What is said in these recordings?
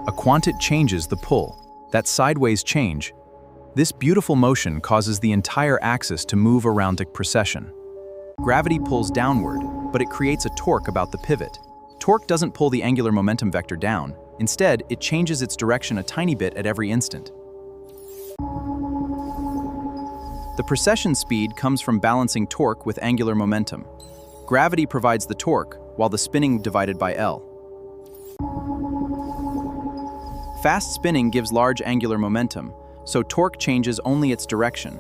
A quantit changes the pull, that sideways change. This beautiful motion causes the entire axis to move around a precession. Gravity pulls downward, but it creates a torque about the pivot. Torque doesn't pull the angular momentum vector down. Instead, it changes its direction a tiny bit at every instant. The precession speed comes from balancing torque with angular momentum. Gravity provides the torque, while the spinning divided by L. Fast spinning gives large angular momentum, so torque changes only its direction,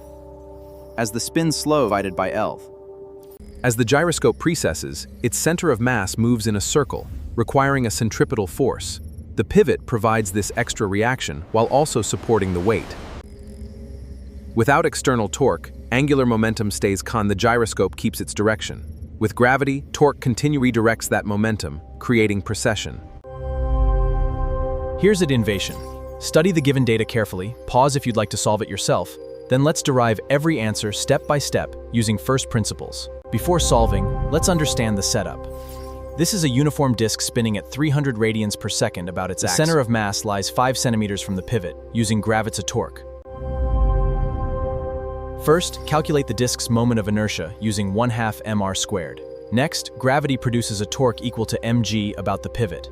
as the spin slow divided by L. As the gyroscope precesses, its center of mass moves in a circle, requiring a centripetal force. The pivot provides this extra reaction while also supporting the weight. Without external torque, angular momentum stays the gyroscope keeps its direction. With gravity, torque continually redirects that momentum, creating precession. Here's a derivation. Study the given data carefully, pause if you'd like to solve it yourself, then let's derive every answer step by step using first principles. Before solving, let's understand the setup. This is a uniform disk spinning at 300 radians per second about its axis. The center of mass lies 5 centimeters from the pivot, using gravitational torque. First, calculate the disk's moment of inertia using 1/2 mr squared. Next, gravity produces a torque equal to mg about the pivot.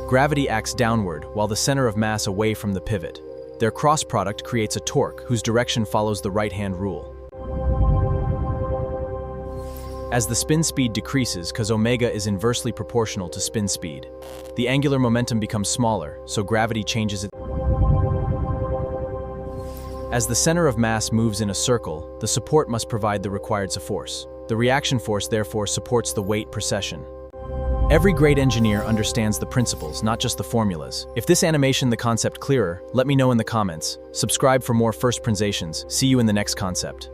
Gravity acts downward while the center of mass away from the pivot. Their cross product creates a torque whose direction follows the right-hand rule. As the spin speed decreases because omega is inversely proportional to spin speed, the angular momentum becomes smaller, so gravity changes it. As the center of mass moves in a circle, the support must provide the required force. The reaction force therefore supports the weight precession. Every great engineer understands the principles, not just the formulas. If this animation the concept clearer, let me know in the comments. Subscribe for more first pronunciations. See you in the next concept.